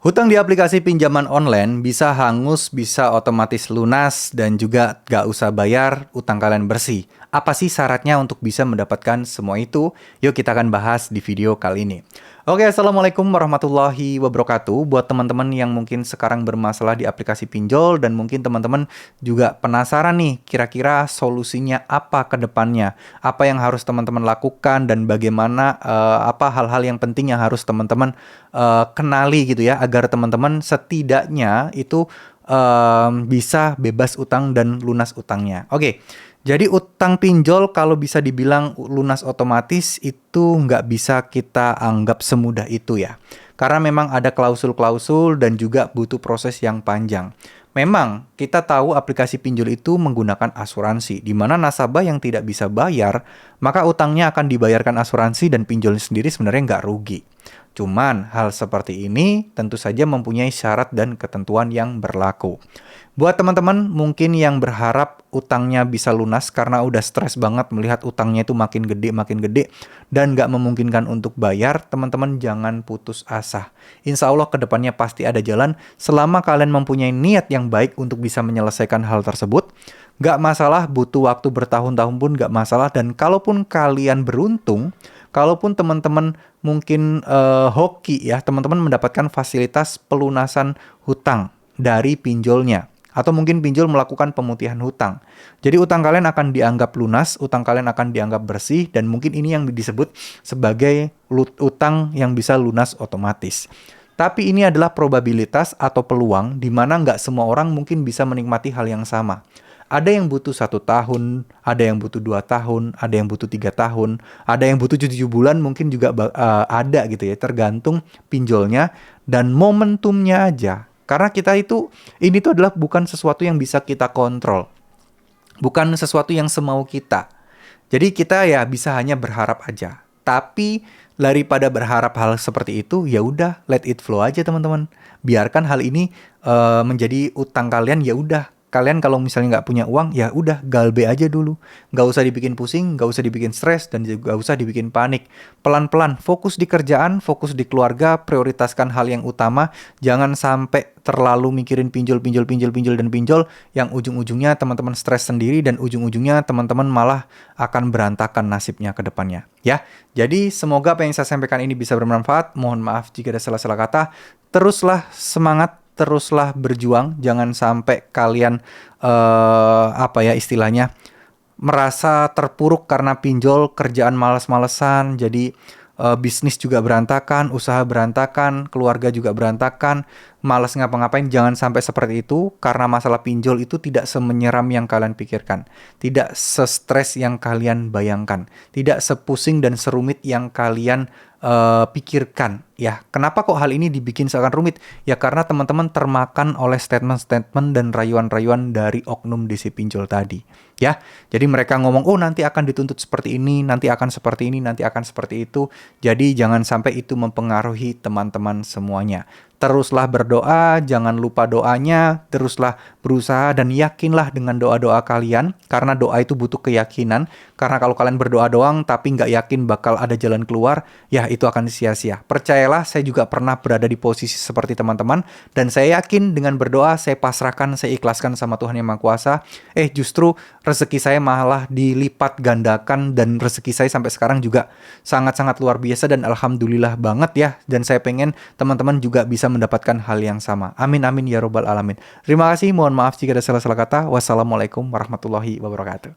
Hutang di aplikasi pinjaman online bisa hangus, bisa otomatis lunas, dan juga gak usah bayar utang kalian bersih. Apa sih syaratnya untuk bisa mendapatkan semua itu? Yuk kita akan bahas di video kali ini. Oke, Assalamualaikum warahmatullahi wabarakatuh. Buat teman-teman yang mungkin sekarang bermasalah di aplikasi pinjol, dan mungkin teman-teman juga penasaran nih, kira-kira solusinya apa ke depannya? Apa yang harus teman-teman lakukan, dan bagaimana apa hal-hal yang penting yang harus teman-teman kenali gitu ya, agar teman-teman setidaknya itu bisa bebas utang dan lunas utangnya. Oke, jadi utang pinjol kalau bisa dibilang lunas otomatis itu nggak bisa kita anggap semudah itu ya. Karena memang ada klausul-klausul dan juga butuh proses yang panjang. Memang kita tahu aplikasi pinjol itu menggunakan asuransi, di mana nasabah yang tidak bisa bayar, maka utangnya akan dibayarkan asuransi dan pinjol sendiri sebenarnya nggak rugi. Cuman hal seperti ini tentu saja mempunyai syarat dan ketentuan yang berlaku. Buat teman-teman mungkin yang berharap utangnya bisa lunas karena udah stres banget melihat utangnya itu makin gede, dan nggak memungkinkan untuk bayar, teman-teman jangan putus asa. Insya Allah kedepannya pasti ada jalan selama kalian mempunyai niat yang baik untuk bisa menyelesaikan hal tersebut. Nggak masalah, butuh waktu bertahun-tahun pun nggak masalah, dan kalaupun kalian beruntung, kalaupun teman-teman mungkin hoki ya, teman-teman mendapatkan fasilitas pelunasan hutang dari pinjolnya. Atau mungkin pinjol melakukan pemutihan hutang. Jadi utang kalian akan dianggap lunas, utang kalian akan dianggap bersih, dan mungkin ini yang disebut sebagai utang yang bisa lunas otomatis. Tapi ini adalah probabilitas atau peluang di mana nggak semua orang mungkin bisa menikmati hal yang sama. Ada yang butuh 1 tahun, ada yang butuh 2 tahun, ada yang butuh 3 tahun, ada yang butuh 7 bulan, mungkin juga ada gitu ya, tergantung pinjolnya dan momentumnya aja. Karena ini tuh adalah bukan sesuatu yang bisa kita kontrol, bukan sesuatu yang semau kita. Jadi kita ya bisa hanya berharap aja. Tapi daripada berharap hal seperti itu, ya udah let it flow aja teman-teman. Biarkan hal ini menjadi utang kalian, ya udah. Kalian kalau misalnya nggak punya uang, ya udah galbe aja dulu. Nggak usah dibikin pusing, nggak usah dibikin stres, dan juga nggak usah dibikin panik. Pelan-pelan, fokus di kerjaan, fokus di keluarga, prioritaskan hal yang utama. Jangan sampai terlalu mikirin pinjol, dan pinjol, yang ujung-ujungnya teman-teman stres sendiri, dan ujung-ujungnya teman-teman malah akan berantakan nasibnya ke depannya. Ya, jadi semoga apa yang saya sampaikan ini bisa bermanfaat. Mohon maaf jika ada salah-salah kata. Teruslah semangat, teruslah berjuang, jangan sampai kalian istilahnya merasa terpuruk karena pinjol, kerjaan malas-malesan, jadi bisnis juga berantakan, usaha berantakan, keluarga juga berantakan, malas ngapa-ngapain. Jangan sampai seperti itu, karena masalah pinjol itu tidak semenyeram yang kalian pikirkan, tidak sestres yang kalian bayangkan, tidak sepusing dan serumit yang kalian pikirkan. Ya, kenapa kok hal ini dibikin seakan rumit? Ya karena teman-teman termakan oleh statement-statement dan rayuan-rayuan dari oknum di si pinjol tadi. Ya, jadi mereka ngomong, oh nanti akan dituntut seperti ini, nanti akan seperti ini, nanti akan seperti itu. Jadi jangan sampai itu mempengaruhi teman-teman semuanya. Teruslah berdoa, jangan lupa doanya, teruslah berusaha dan yakinlah dengan doa-doa kalian, karena doa itu butuh keyakinan. Karena kalau kalian berdoa doang tapi nggak yakin bakal ada jalan keluar, ya itu akan sia-sia. Percayalah, saya juga pernah berada di posisi seperti teman-teman, dan saya yakin dengan berdoa, saya pasrahkan, saya ikhlaskan sama Tuhan Yang Maha Kuasa, justru rezeki saya malah dilipat gandakan, dan rezeki saya sampai sekarang juga sangat-sangat luar biasa, dan alhamdulillah banget ya. Dan saya pengen teman-teman juga bisa mendapatkan hal yang sama. Amin amin ya robbal alamin. Terima kasih, mohon maaf jika ada salah-salah kata. Wassalamualaikum warahmatullahi wabarakatuh.